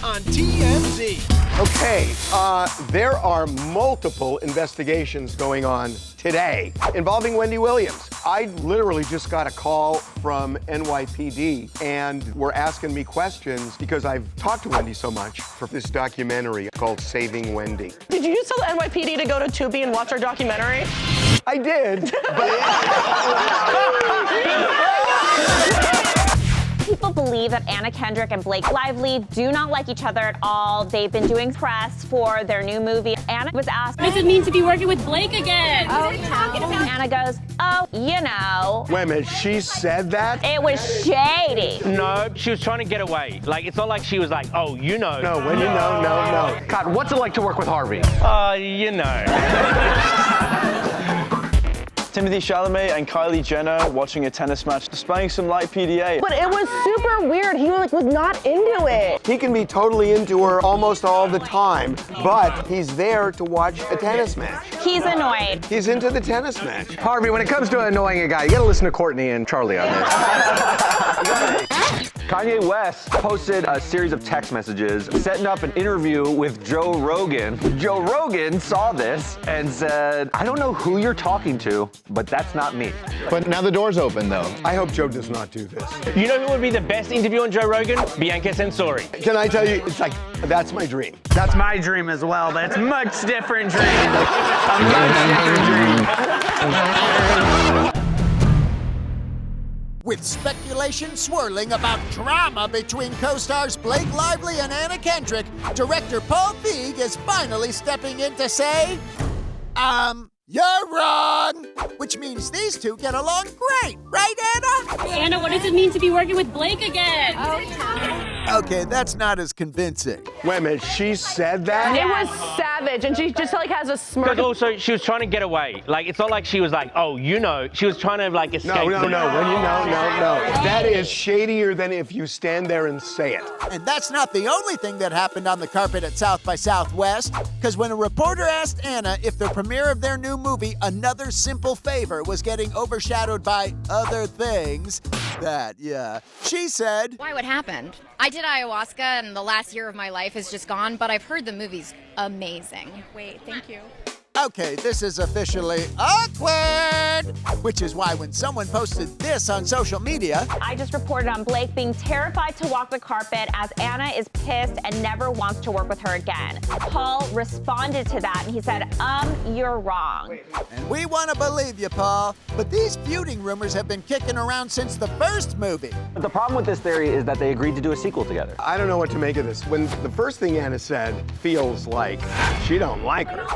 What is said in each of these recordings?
on TMZ. Okay, there are multiple investigations going on today involving Wendy Williams. I literally just got a call from NYPD, and were asking me questions because I've talked to Wendy so much for this documentary called Saving Wendy. Did you just tell the NYPD to go to Tubi and watch our documentary? I did, People believe that Anna Kendrick and Blake Lively do not like each other at all. They've been doing press for their new movie. Anna was asked, what does it mean to be working with Blake again? Oh, Anna goes, oh, you know. Wait a minute, she said that? It was shady. No, she was trying to get away. Like, it's not like she was like, oh, you know. No, Wendy, no. God, what's it like to work with Harvey? You know. Timothee Chalamet and Kylie Jenner watching a tennis match, displaying some light PDA. But it was super weird. He was not into it. He can be totally into her almost all the time, but he's there to watch a tennis match. He's annoyed. He's into the tennis match. Harvey, when it comes to annoying a guy, you gotta listen to Courtney and Charlie on this. Kanye West posted a series of text messages setting up an interview with Joe Rogan. Joe Rogan saw this and said, I don't know who you're talking to, but that's not me. But now the door's open, though. I hope Joe does not do this. You know who would be the best interview on Joe Rogan? Bianca Censori. Can I tell you, it's like, that's my dream. That's my dream as well, but it's a much different dream. A much different dream. With speculation swirling about drama between co-stars Blake Lively and Anna Kendrick, director Paul Feig is finally stepping in to say, you're wrong. Which means these two get along great, right, Anna? Anna, what does it mean to be working with Blake again? Okay, that's not as convincing. Wait a minute, she said that? It was savage, and she just like has a smirk. Because also, she was trying to get away. Like, it's not like she was like, oh, you know. She was trying to, like, escape. No. No. That is shadier than if you stand there and say it. And that's not the only thing that happened on the carpet at South by Southwest, because when a reporter asked Anna if the premiere of their new movie, Another Simple Favor, was getting overshadowed by other things, she said, why, what happened? I did ayahuasca and the last year of my life is just gone, but I've heard the movie's amazing. Wait, thank you. Okay, this is officially awkward, which is why when someone posted this on social media, I just reported on Blake being terrified to walk the carpet as Anna is pissed and never wants to work with her again. Paul responded to that and he said, you're wrong. And we want to believe you, Paul, but these feuding rumors have been kicking around since the first movie. The problem with this theory is that they agreed to do a sequel together. I don't know what to make of this. When the first thing Anna said feels like she don't like her.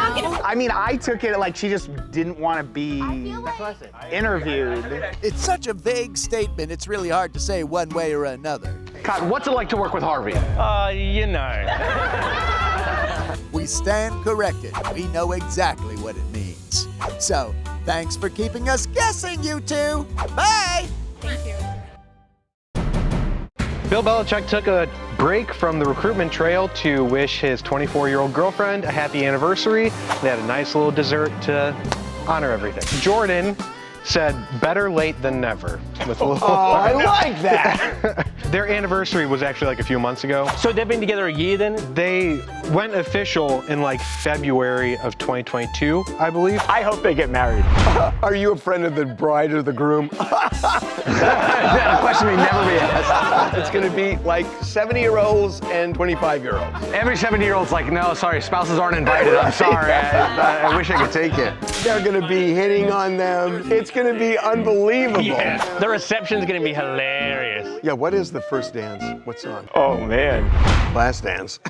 I mean, I took it like she just didn't want to be interviewed. It's such a vague statement, it's really hard to say one way or another. God, what's it like to work with Harvey? You know. We stand corrected. We know exactly what it means. So, thanks for keeping us guessing, you two. Bye! Thank you. Bill Belichick took a break from the recruitment trail to wish his 24-year-old girlfriend a happy anniversary. They had a nice little dessert to honor everything. Jordan said, better late than never. With a little I like that. Their anniversary was actually like a few months ago. So they've been together a year then? They went official in like February of 2022, I believe. I hope they get married. Are you a friend of the bride or the groom? That question may never be asked. It's gonna be like 70-year-olds and 25-year-olds. Every 70-year-old's like, no, sorry, spouses aren't invited. I'm sorry. I wish I could take it. They're gonna be hitting on them. It's gonna be unbelievable. Yeah. The reception's gonna be hilarious. Yeah, what is the first dance? What song? Oh, man. Last Dance.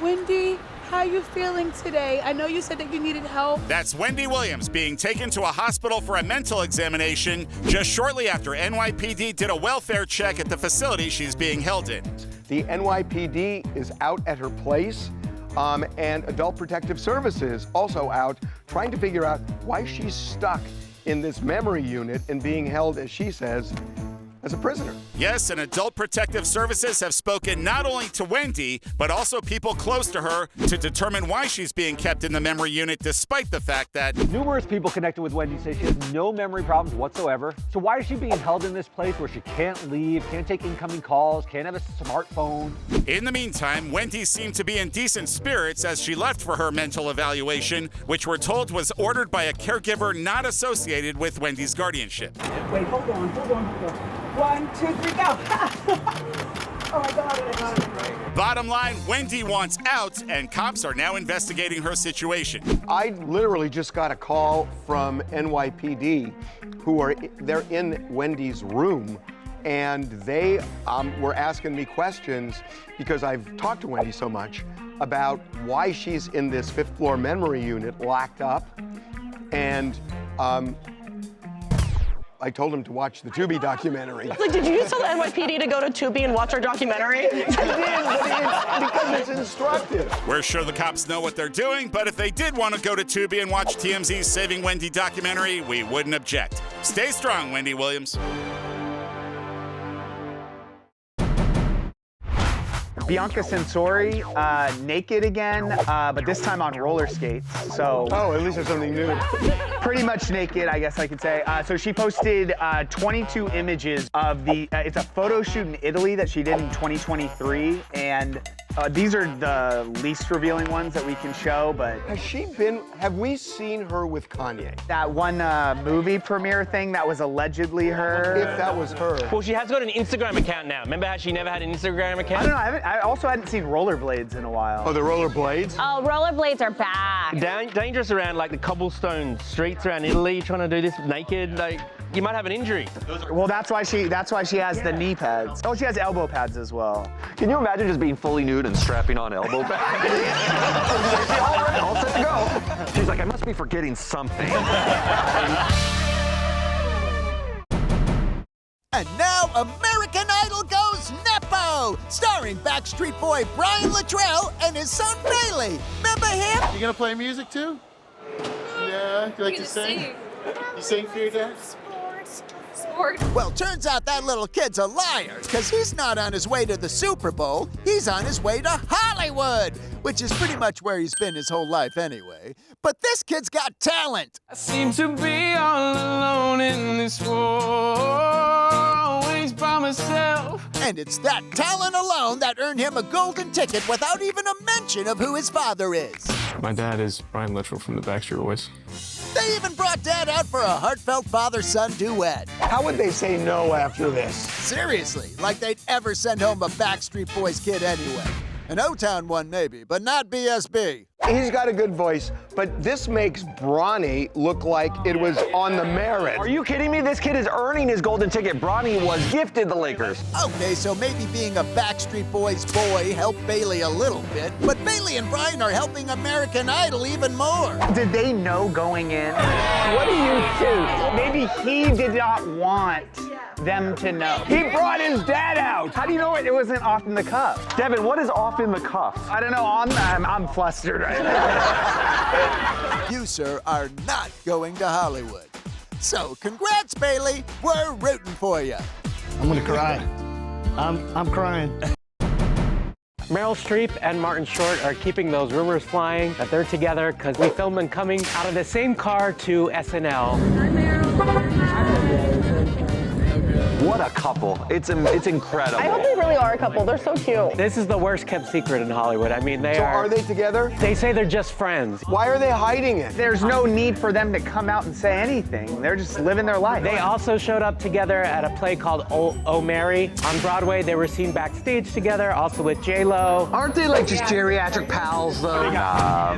Wendy, how are you feeling today? I know you said that you needed help. That's Wendy Williams being taken to a hospital for a mental examination just shortly after NYPD did a welfare check at the facility she's being held in. The NYPD is out at her place, and Adult Protective Services also out trying to figure out why she's stuck in this memory unit and being held, as she says, as a prisoner. Yes, and Adult Protective Services have spoken not only to Wendy, but also people close to her to determine why she's being kept in the memory unit, despite the fact that Numerous people connected with Wendy say she has no memory problems whatsoever. So why is she being held in this place where she can't leave, can't take incoming calls, can't have a smartphone? in the meantime, Wendy seemed to be in decent spirits as she left for her mental evaluation, which we're told was ordered by a caregiver not associated with Wendy's guardianship. Wait, hold on. 1, 2, 3, go. Oh my God, I got it. Bottom line, Wendy wants out, and cops are now investigating her situation. I literally just got a call from NYPD they're in Wendy's room, and they were asking me questions because I've talked to Wendy so much about why she's in this 5th floor memory unit locked up. And I told him to watch the Tubi documentary. Like, did you just tell the NYPD to go to Tubi and watch our documentary? I did, because it's instructive. We're sure the cops know what they're doing, but if they did want to go to Tubi and watch TMZ's Saving Wendy documentary, we wouldn't object. Stay strong, Wendy Williams. Bianca Censori, naked again, but this time on roller skates. So. Oh, at least there's something new. Pretty much naked, I guess I could say. So she posted 22 images of it's a photo shoot in Italy that she did in 2023, and these are the least revealing ones that we can show, but. Have we seen her with Kanye? That one movie premiere thing that was allegedly her. If that was her. Well, she has got an Instagram account now. Remember how she never had an Instagram account? I don't know, I also hadn't seen rollerblades in a while. Oh, the rollerblades? Oh, rollerblades are back. Dangerous around like the cobblestone streets around Italy, trying to do this naked. Like, you might have an injury. Well, that's why she has the knee pads. Oh, she has elbow pads as well. Can you imagine just being fully nude and strapping on elbow pads? All right, all set to go. She's like, I must be forgetting something. And now American Idol goes Nepo, starring Backstreet Boy Brian Luttrell and his son Bailey. Remember him? You gonna play music too? Yeah, you like to sing? You sing for your dad? Well, turns out that little kid's a liar, because he's not on his way to the Super Bowl, he's on his way to Hollywood, which is pretty much where he's been his whole life anyway. But this kid's got talent. I seem to be all alone in this world, always by myself. And it's that talent alone that earned him a golden ticket without even a mention of who his father is. My dad is Brian Luttrell from the Backstreet Boys. They even brought Dad out for a heartfelt father-son duet. How would they say no after this? Seriously, like they'd ever send home a Backstreet Boys kid anyway. An O-Town one maybe, but not BSB. He's got a good voice, but this makes Bronny look like it was on the merit. Are you kidding me? This kid is earning his golden ticket. Bronny was gifted the Lakers. Okay, so maybe being a Backstreet Boys boy helped Bailey a little bit, but Bailey and Brian are helping American Idol even more. Did they know going in? What do you think? Maybe he did not want them to know. He brought his dad out. How do you know it wasn't off in the cuff? Devin, what is off in the cuff? I don't know. I'm flustered right now. You, sir, are not going to Hollywood. So, congrats, Bailey. We're rooting for you. I'm gonna cry. I'm crying. Meryl Streep and Martin Short are keeping those rumors flying that they're together because we filmed them coming out of the same car to SNL. Hi, Meryl. What a couple. It's incredible. I hope they really are a couple. They're so cute. This is the worst kept secret in Hollywood. I mean, So are they together? They say they're just friends. Why are they hiding it? There's no need for them to come out and say anything. They're just living their life. They also showed up together at a play called Oh Mary on Broadway. They were seen backstage together, also with J-Lo. Aren't they like just geriatric pals, though?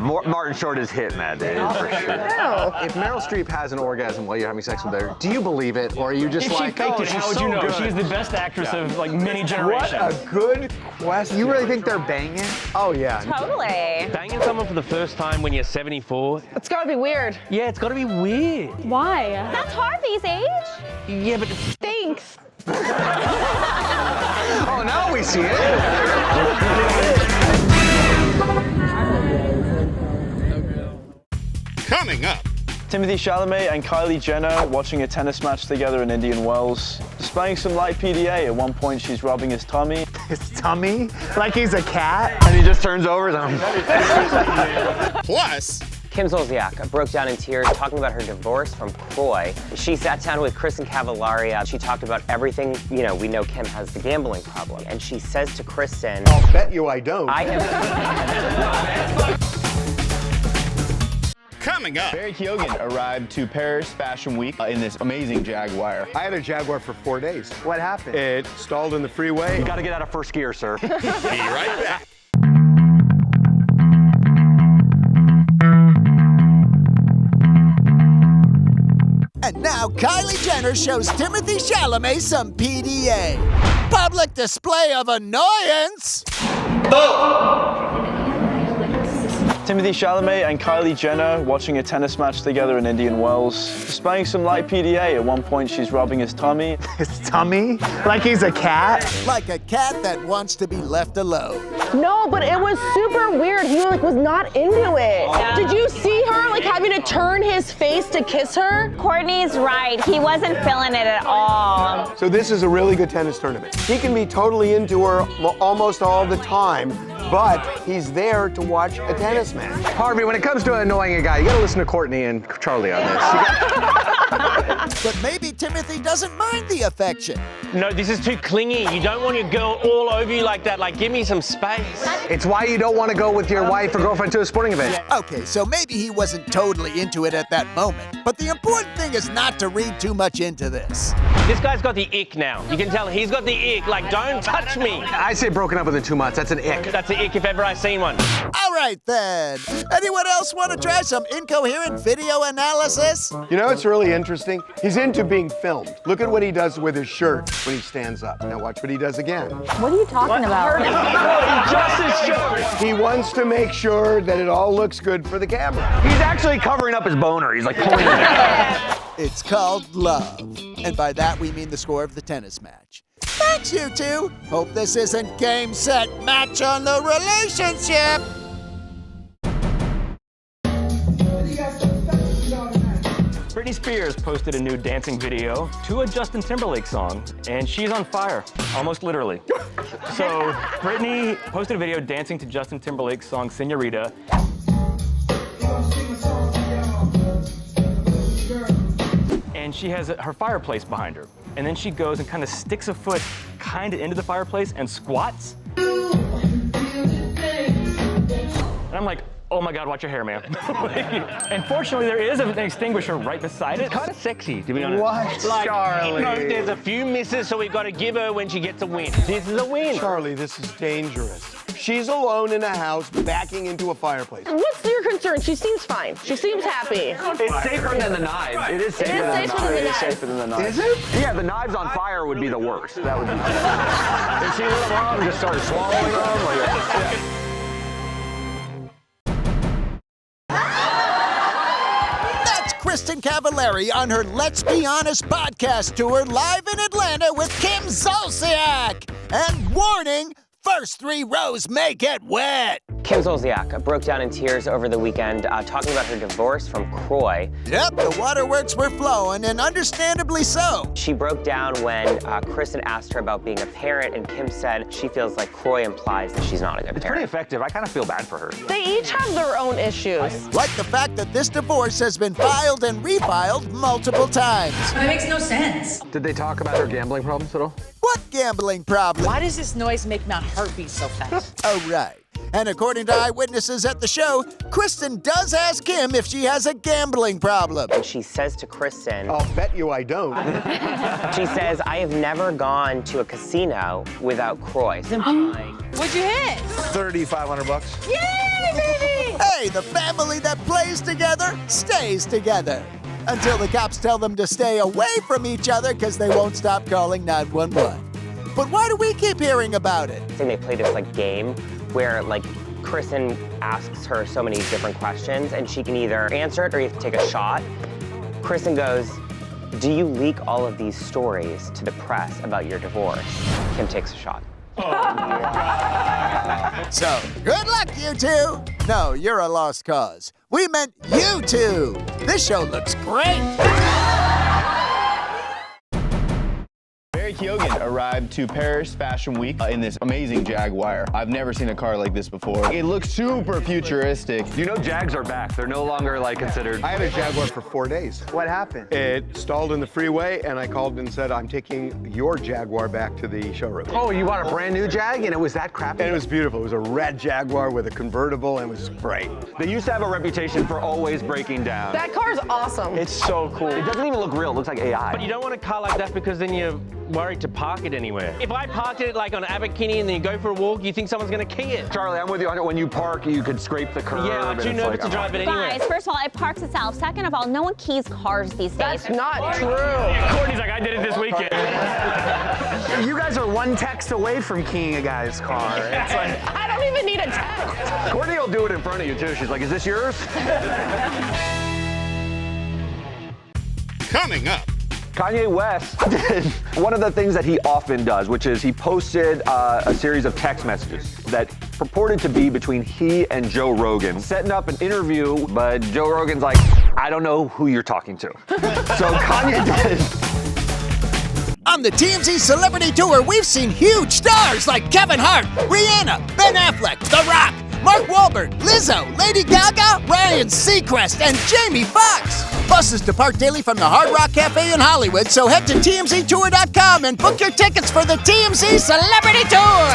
Martin Short is hitting that, dude, for sure. No. If Meryl Streep has an orgasm while you're having sex with her, do you believe it, or are you just If like, she faked oh, it, she's how would so you know? good? She's the best actress of like many generations. What a good question. You really think they're banging? Oh, yeah. Totally. Banging someone for the first time when you're 74. It's gotta be weird. Yeah, it's got to be weird. Why? That's Harvey's age. Yeah, but Thanks. Oh, now we see it. Coming up, Timothee Chalamet and Kylie Jenner watching a tennis match together in Indian Wells. Displaying some light PDA. At one point, she's rubbing his tummy. His tummy? Like he's a cat? And he just turns over them. Plus, Kim Zolciak broke down in tears talking about her divorce from Croy. She sat down with Kristen Cavallari. She talked about everything. You know, we know Kim has the gambling problem. And she says to Kristen, I'll bet you I don't. I have... coming up. Barry Keoghan arrived to Paris Fashion Week in this amazing Jaguar. I had a Jaguar for 4 days. What happened? It stalled in the freeway. You gotta get out of first gear, sir. Be right back. And now Kylie Jenner shows Timothee Chalamet some PDA. Public display of annoyance. Timothee Chalamet and Kylie Jenner watching a tennis match together in Indian Wells. Displaying some light PDA. At one point, she's rubbing his tummy. His tummy? Like he's a cat? Like a cat that wants to be left alone. No, but it was super weird. He was not into it. Yeah. Did you see her having to turn his face to kiss her? Courtney's right. He wasn't feeling it at all. So this is a really good tennis tournament. He can be totally into her almost all the time, but he's there to watch a tennis match. Harvey, when it comes to annoying a guy, you gotta listen to Courtney and Charlie on this. But maybe Timothee doesn't mind the affection. No, this is too clingy. You don't want your girl all over you like that. Like, give me some space. It's why you don't want to go with your wife or girlfriend to a sporting event. Okay, so maybe he wasn't totally into it at that moment. But the important thing is not to read too much into this. This guy's got the ick now. You can tell he's got the ick. Like, don't touch me. I say broken up within 2 months. That's an ick. That's an ick if ever I seen one. All right, then. Anyone else want to try some incoherent video analysis? You know, it's really interesting. He's into being filmed. Look at what he does with his shirt when he stands up. Now watch what he does again. What are you talking about? Just his shirt. He wants to make sure that it all looks good for the camera. He's actually covering up his boner. He's like pulling it down. It's called love. And by that, we mean the score of the tennis match. Thanks, you two. Hope this isn't game, set, match on the relationship. Britney Spears posted a new dancing video to a Justin Timberlake song, and she's on fire, almost literally. So Britney posted a video dancing to Justin Timberlake's song Senorita. And she has her fireplace behind her. And then she goes and kind of sticks a foot kind of into the fireplace and squats. And I'm like, oh my God, watch your hair, man. And fortunately, there is an extinguisher right beside it. It's kind of sexy, to be honest. What? Like, Charlie. no, there's a few misses, so we've got to give her when she gets a win. This is a win. Charlie, this is dangerous. She's alone in a house backing into a fireplace. What's your concern? She seems fine. She seems happy. It's safer than the knives. It is safer than the knives. It is safer than the knives. Is it? Yeah, the knives on fire would be the worst. That would be bad. If she lit them on and just started swallowing them, That's Kristen Cavallari on her Let's Be Honest podcast tour live in Atlanta with Kim Zolciak. And warning, first 3 rows may get wet. Kim Zolciak broke down in tears over the weekend talking about her divorce from Croy. Yep, the waterworks were flowing, and understandably so. She broke down when Kristen asked her about being a parent, and Kim said she feels like Croy implies that she's not a good it's parent. pretty effective. I kind of feel bad for her. They each have their own issues. Like the fact that this divorce has been filed and refiled multiple times. That makes no sense. Did they talk about her gambling problems at all? What gambling problem? Why does this noise make my heart beat so fast? Oh, right. And according to eyewitnesses at the show, Kristen does ask Kim if she has a gambling problem. And she says to Kristen, I'll bet you I don't. she says, I have never gone to a casino without Croy. What'd you hit? $3,500. Yay, baby! Hey, the family that plays together stays together. Until the cops tell them to stay away from each other because they won't stop calling 911. But why do we keep hearing about it? And they play this game where Kristen asks her so many different questions and she can either answer it or you have to take a shot. Kristen goes, do you leak all of these stories to the press about your divorce? Kim takes a shot. So, good luck, you two. No, you're a lost cause. We meant you two. This show looks great. Barry Keoghan arrived to Paris Fashion Week in this amazing Jaguar. I've never seen a car like this before. It looks super futuristic. You know Jags are back. They're no longer like considered. I had a Jaguar for 4 days. What happened? It stalled in the freeway, and I called and said, I'm taking your Jaguar back to the showroom. Oh, you bought a brand new Jag, and it was that crappy? And it was beautiful. It was a red Jaguar with a convertible, and it was great. They used to have a reputation for always breaking down. That car's awesome. It's so cool. It doesn't even look real. It looks like AI. But you don't want a car like that because then you're worried to park it anywhere. If I parked it like on Abercrombie and then you go for a walk, you think someone's going to key it. Charlie, I'm with you on it. When you park, you could scrape the curb. Yeah, I'm too nervous to drive it anywhere. Guys, first of all, it parks itself. Second of all, no one keys cars these days. That's not true. Courtney's like, I did it this weekend. You guys are one text away from keying a guy's car. It's like, I don't even need a text. Courtney will do it in front of you, too. She's like, is this yours? Coming up. Kanye West did one of the things that he often does, which is he posted a series of text messages that purported to be between he and Joe Rogan, setting up an interview, but Joe Rogan's like, I don't know who you're talking to. So Kanye did. On the TMZ Celebrity Tour, we've seen huge stars like Kevin Hart, Rihanna, Ben Affleck, The Rock, Mark Wahlberg, Lizzo, Lady Gaga, Ryan Seacrest, and Jamie Foxx. Buses depart daily from the Hard Rock Cafe in Hollywood, so head to TMZTour.com and book your tickets for the TMZ Celebrity Tour!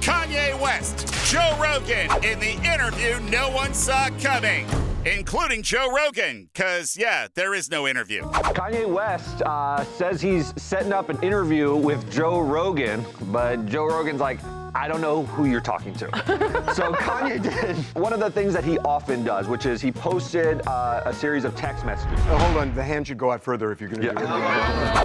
Kanye West, Joe Rogan in the interview no one saw coming. Including Joe Rogan, because, yeah, there is no interview. Kanye West says he's setting up an interview with Joe Rogan, but Joe Rogan's like, I don't know who you're talking to. So Kanye did one of the things that he often does, which is he posted a series of text messages. Oh, hold on, the hand should go out further if you're going to do it.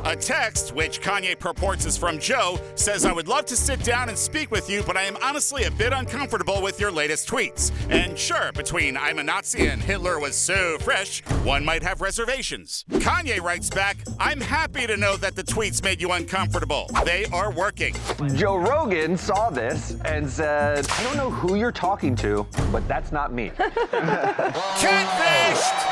A text, which Kanye purports is from Joe, says, I would love to sit down and speak with you, but I am honestly a bit uncomfortable with your latest tweets. And sure, between I'm a Nazi and Hitler was so fresh, one might have reservations. Kanye writes back, I'm happy to know that the tweets made you uncomfortable. They are working. Joe Rogan saw this and said, I don't know who you're talking to, but that's not me. Catfished!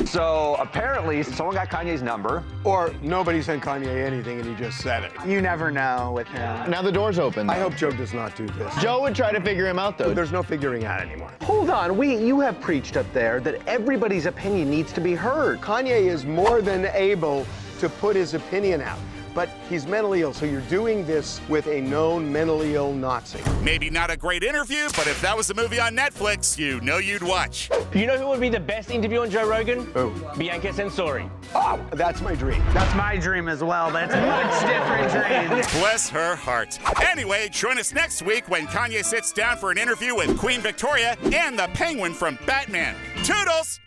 So apparently someone got Kanye's number. Or nobody sent Kanye anything and he just said it. you never know with him. Now the door's open. I hope Joe does not do this. Joe would try to figure him out, though. There's no figuring out anymore. Hold on, you have preached up there that everybody's opinion needs to be heard. Kanye is more than able to put his opinion out. But he's mentally ill, so you're doing this with a known mentally ill Nazi. Maybe not a great interview, but if that was a movie on Netflix, you know you'd watch. You know who would be the best interview on Joe Rogan? Who? Bianca Censori. Oh, that's my dream. That's my dream as well. That's a much different dream. Bless her heart. Anyway, join us next week when Kanye sits down for an interview with Queen Victoria and the Penguin from Batman. Toodles!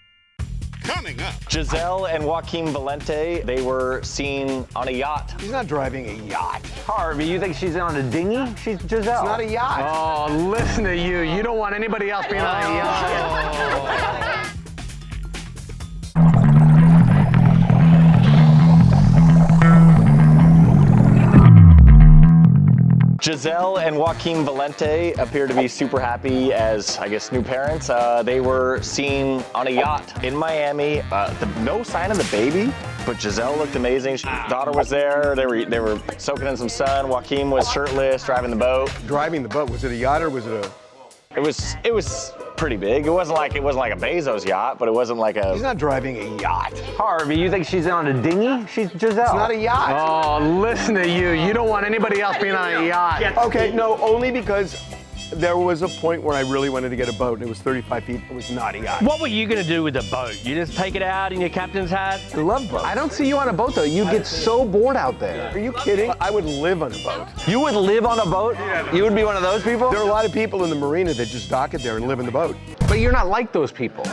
Coming up. Giselle and Joaquin Valente, they were seen on a yacht. He's not driving a yacht. Harvey, you think she's on a dinghy? She's Giselle. It's not a yacht. Oh, listen to you. You don't want anybody else being on a yacht. Giselle and Joaquin Valente appear to be super happy as, I guess, new parents. They were seen on a yacht in Miami. No sign of the baby, but Giselle looked amazing. His daughter was there. They were soaking in some sun. Joaquin was shirtless, driving the boat. Driving the boat? Was it a yacht or was it a... It was pretty big. It wasn't like a Bezos yacht, but it wasn't like a... He's not driving a yacht. Harvey, you think she's on a dinghy? She's Giselle. It's not a yacht. Oh, listen to you. You don't want anybody else being on a yacht. Okay, no, only because there was a point where I really wanted to get a boat, and it was 35 feet. It was not a yacht. What were you going to do with the boat? You just take it out in your captain's hat? I love boats. I don't see you on a boat, though. You get so bored out there. Are you kidding? I would live on a boat. You would live on a boat? You would be one of those people? There are a lot of people in the marina that just dock it there and live in the boat. But you're not like those people.